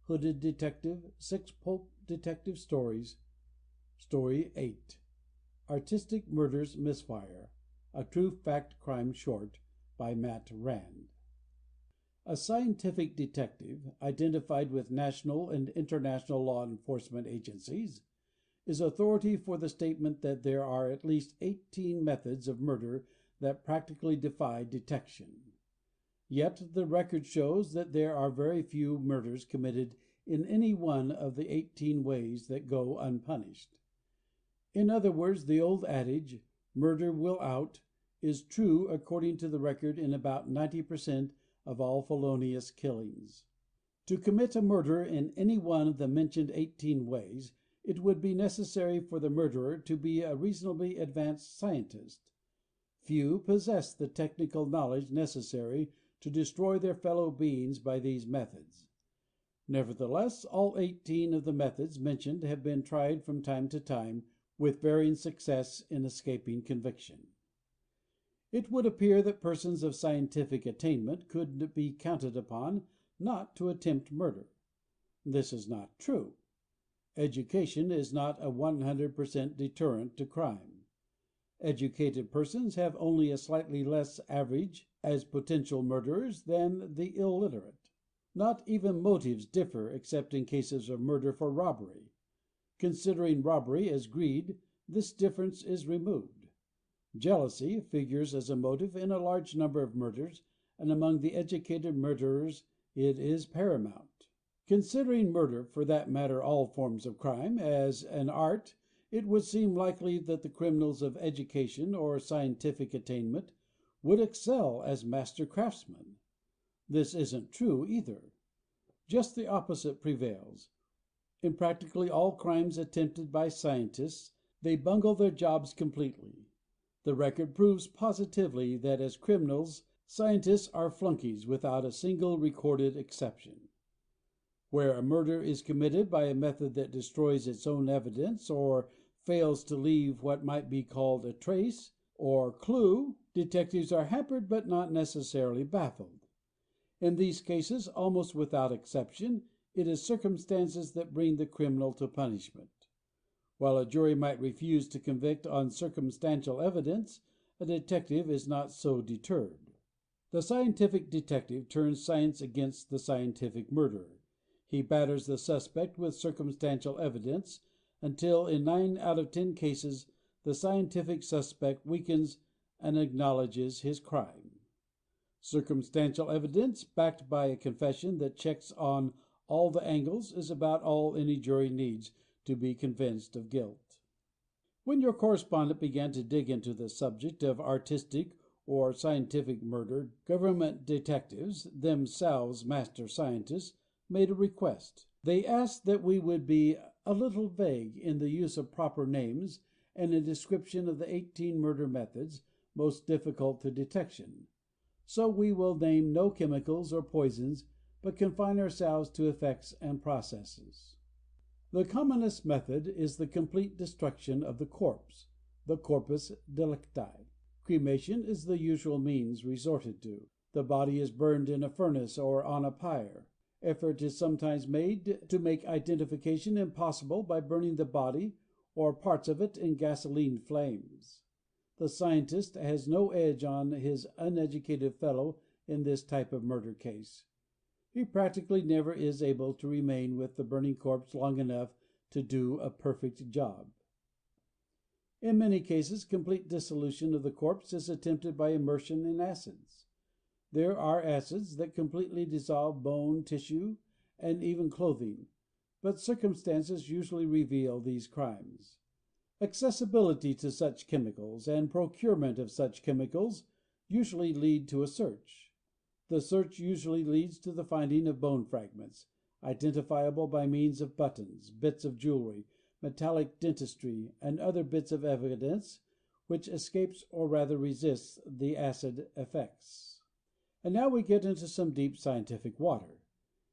Hooded Detective, 6 Pulp Detective Stories. Story 8. Artistic Murders Misfire, a True Fact Crime Short, by Matt Rand. A scientific detective, identified with national and international law enforcement agencies, is authority for the statement that there are at least 18 methods of murder that practically defy detection. Yet the record shows that there are very few murders committed in any one of the 18 ways that go unpunished. In other words, the old adage, "Murder will out," is true according to the record in about 90% of all felonious killings. To commit a murder in any one of the mentioned 18 ways, it would be necessary for the murderer to be a reasonably advanced scientist. Few possess the technical knowledge necessary to destroy their fellow beings by these methods. Nevertheless, all 18 of the methods mentioned have been tried from time to time, with varying success in escaping conviction. It would appear that persons of scientific attainment could be counted upon not to attempt murder. This is not true. Education is not a 100% deterrent to crime. Educated persons have only a slightly less average as potential murderers than the illiterate. Not even motives differ except in cases of murder for robbery. Considering robbery as greed, this difference is removed. Jealousy figures as a motive in a large number of murders, and among the educated murderers it is paramount. Considering murder, for that matter all forms of crime, as an art, it would seem likely that the criminals of education or scientific attainment would excel as master craftsmen. This isn't true either. Just the opposite prevails. In practically all crimes attempted by scientists, they bungle their jobs completely. The record proves positively that as criminals, scientists are flunkies without a single recorded exception. Where a murder is committed by a method that destroys its own evidence or fails to leave what might be called a trace or clue, detectives are hampered but not necessarily baffled. In these cases, almost without exception, it is circumstances that bring the criminal to punishment. While a jury might refuse to convict on circumstantial evidence, a detective is not so deterred. The scientific detective turns science against the scientific murderer. He batters the suspect with circumstantial evidence until, in 9 out of 10 cases, the scientific suspect weakens and acknowledges his crime. Circumstantial evidence, backed by a confession that checks on all the angles, is about all any jury needs to be convinced of guilt. When your correspondent began to dig into the subject of artistic or scientific murder, government detectives, themselves master scientists, made a request. They asked that we would be a little vague in the use of proper names and a description of the 18 murder methods most difficult to detection. So we will name no chemicals or poisons, but confine ourselves to effects and processes. The commonest method is the complete destruction of the corpse, the corpus delicti. Cremation is the usual means resorted to. The body is burned in a furnace or on a pyre. Effort is sometimes made to make identification impossible by burning the body or parts of it in gasoline flames. The scientist has no edge on his uneducated fellow in this type of murder case. He practically never is able to remain with the burning corpse long enough to do a perfect job. In many cases, complete dissolution of the corpse is attempted by immersion in acids. There are acids that completely dissolve bone, tissue, and even clothing, but circumstances usually reveal these crimes. Accessibility to such chemicals and procurement of such chemicals usually lead to a search. The search usually leads to the finding of bone fragments, identifiable by means of buttons, bits of jewelry, metallic dentistry, and other bits of evidence which escapes or rather resists the acid effects. And now we get into some deep scientific water.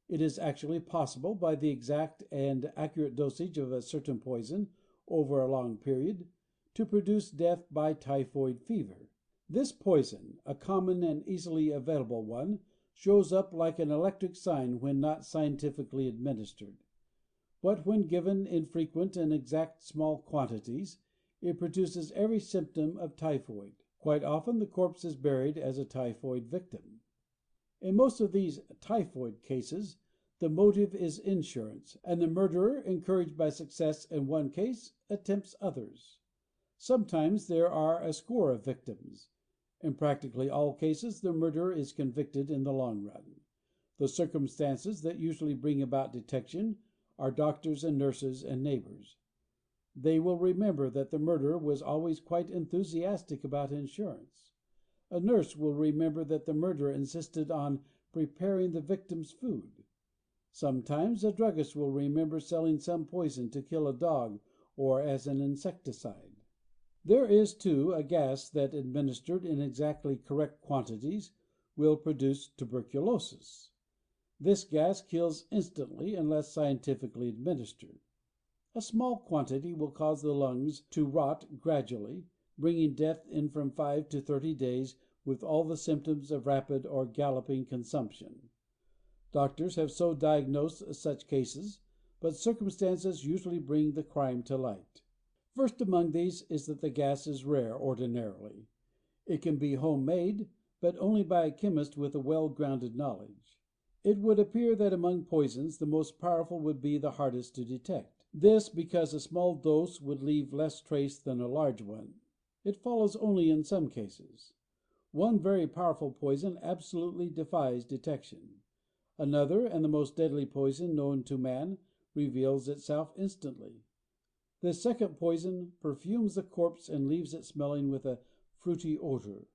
It is actually possible, by the exact and accurate dosage of a certain poison over a long period, to produce death by typhoid fever. This poison, a common and easily available one, shows up like an electric sign when not scientifically administered. But when given in frequent and exact small quantities, it produces every symptom of typhoid. Quite often the corpse is buried as a typhoid victim. In most of these typhoid cases, the motive is insurance, and the murderer, encouraged by success in one case, attempts others. Sometimes there are a score of victims. In practically all cases, the murderer is convicted in the long run. The circumstances that usually bring about detection are doctors and nurses and neighbors. They will remember that the murderer was always quite enthusiastic about insurance. A nurse will remember that the murderer insisted on preparing the victim's food. Sometimes a druggist will remember selling some poison to kill a dog or as an insecticide. There is, too, a gas that, administered in exactly correct quantities, will produce tuberculosis. This gas kills instantly unless scientifically administered. A small quantity will cause the lungs to rot gradually, bringing death in from 5 to 30 days with all the symptoms of rapid or galloping consumption. Doctors have so diagnosed such cases, but circumstances usually bring the crime to light. First among these is that the gas is rare ordinarily. It can be homemade, but only by a chemist with a well-grounded knowledge. It would appear that among poisons the most powerful would be the hardest to detect. This because a small dose would leave less trace than a large one. It follows only in some cases. One very powerful poison absolutely defies detection. Another, and the most deadly poison known to man, reveals itself instantly. This second poison perfumes the corpse and leaves it smelling with a fruity odor.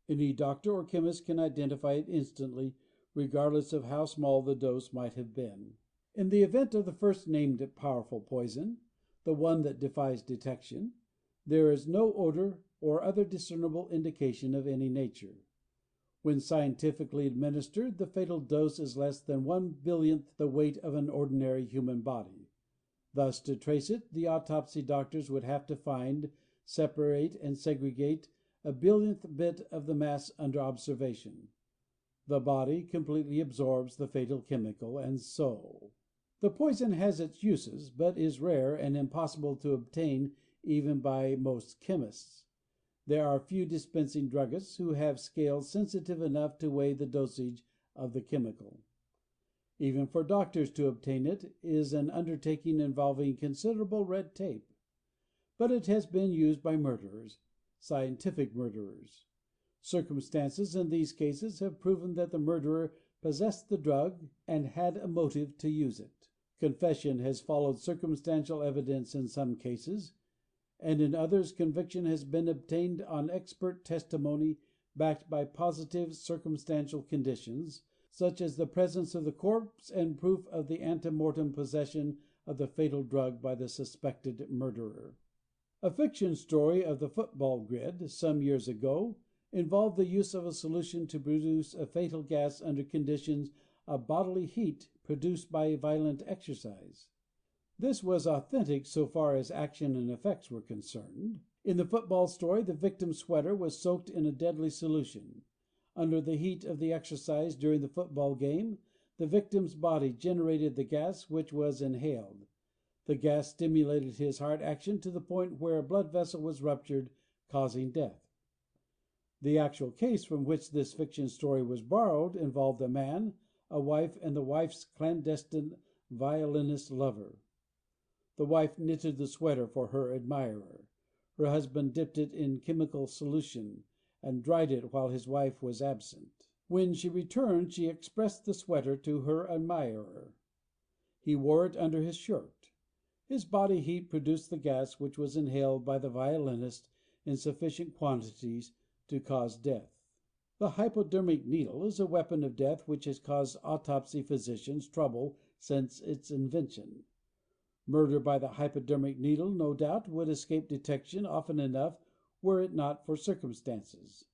Any doctor or chemist can identify it instantly, regardless of how small the dose might have been. In the event of the first named powerful poison, the one that defies detection, there is no odor or other discernible indication of any nature. When scientifically administered, the fatal dose is less than 1/1000th the weight of an ordinary human body. Thus, to trace it, the autopsy doctors would have to find, separate, and segregate a 1/1000th bit of the mass under observation. The body completely absorbs the fatal chemical, and so. The poison has its uses, but is rare and impossible to obtain even by most chemists. There are few dispensing druggists who have scales sensitive enough to weigh the dosage of the chemical. Even for doctors to obtain it is an undertaking involving considerable red tape. But it has been used by murderers, scientific murderers. Circumstances in these cases have proven that the murderer possessed the drug and had a motive to use it. Confession has followed circumstantial evidence in some cases, and in others conviction has been obtained on expert testimony backed by positive circumstantial conditions, such as the presence of the corpse and proof of the ante-mortem possession of the fatal drug by the suspected murderer. A fiction story of the football grid, some years ago, involved the use of a solution to produce a fatal gas under conditions of bodily heat produced by violent exercise. This was authentic so far as action and effects were concerned. In the football story, the victim's sweater was soaked in a deadly solution. Under the heat of the exercise during the football game, the victim's body generated the gas which was inhaled. The gas stimulated his heart action to the point where a blood vessel was ruptured, causing death. The actual case from which this fiction story was borrowed involved a man, a wife, and the wife's clandestine violinist lover. The wife knitted the sweater for her admirer. Her husband dipped it in chemical solution and dried it while his wife was absent. When she returned, she expressed the sweater to her admirer. He wore it under his shirt. His body heat produced the gas which was inhaled by the violinist in sufficient quantities to cause death. The hypodermic needle is a weapon of death which has caused autopsy physicians trouble since its invention. Murder by the hypodermic needle, no doubt, would escape detection often enough were it not for circumstances.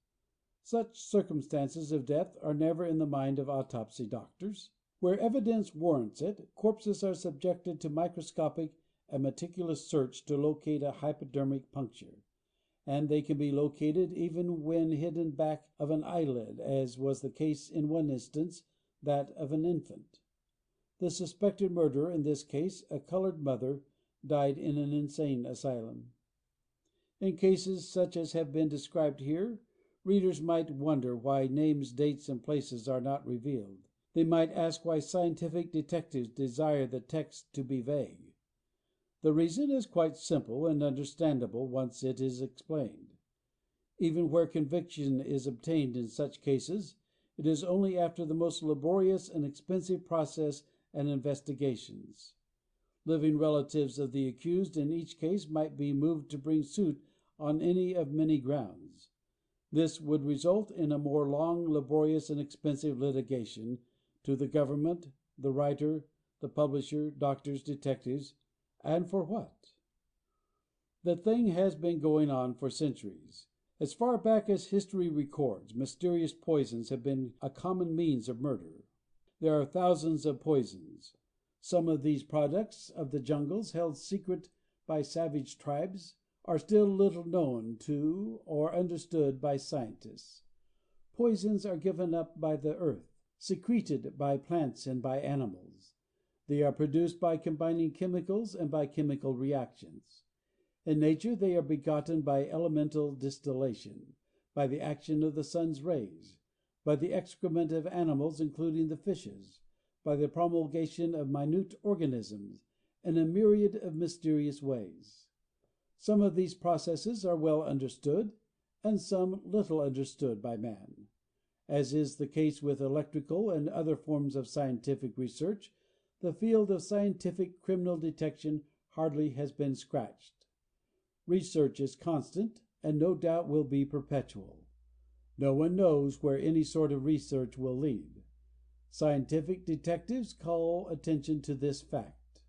Such circumstances of death are never in the mind of autopsy doctors. Where evidence warrants it, corpses are subjected to microscopic and meticulous search to locate a hypodermic puncture, and they can be located even when hidden back of an eyelid, as was the case in one instance, that of an infant. The suspected murderer, in this case a colored mother, died in an insane asylum. In cases such as have been described here, readers might wonder why names, dates, and places are not revealed. They might ask why scientific detectives desire the text to be vague. The reason is quite simple and understandable once it is explained. Even where conviction is obtained in such cases, it is only after the most laborious and expensive process and investigations. Living relatives of the accused in each case might be moved to bring suit on any of many grounds. This would result in a more long, laborious, and expensive litigation to the government, the writer, the publisher, doctors, detectives, and for what? The thing has been going on for centuries. As far back as history records, mysterious poisons have been a common means of murder. There are thousands of poisons. Some of these products of the jungles, held secret by savage tribes, are still little known to or understood by scientists. Poisons are given up by the earth, secreted by plants and by animals. They are produced by combining chemicals and by chemical reactions. In nature they are begotten by elemental distillation, by the action of the sun's rays, by the excrement of animals, including the fishes, by the promulgation of minute organisms, in a myriad of mysterious ways. Some of these processes are well understood, and some little understood by man. As is the case with electrical and other forms of scientific research, the field of scientific criminal detection hardly has been scratched. Research is constant, and no doubt will be perpetual. No one knows where any sort of research will lead. Scientific detectives call attention to this fact.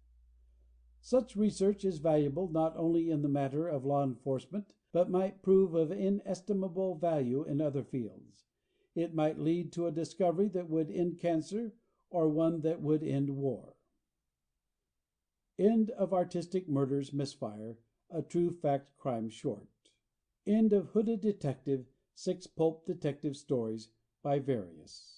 Such research is valuable not only in the matter of law enforcement, but might prove of inestimable value in other fields. It might lead to a discovery that would end cancer, or one that would end war. End of Artistic Murders, Misfire, a True Fact Crime Short. End of Hooded Detective, 6 Pulp Detective Stories by Various.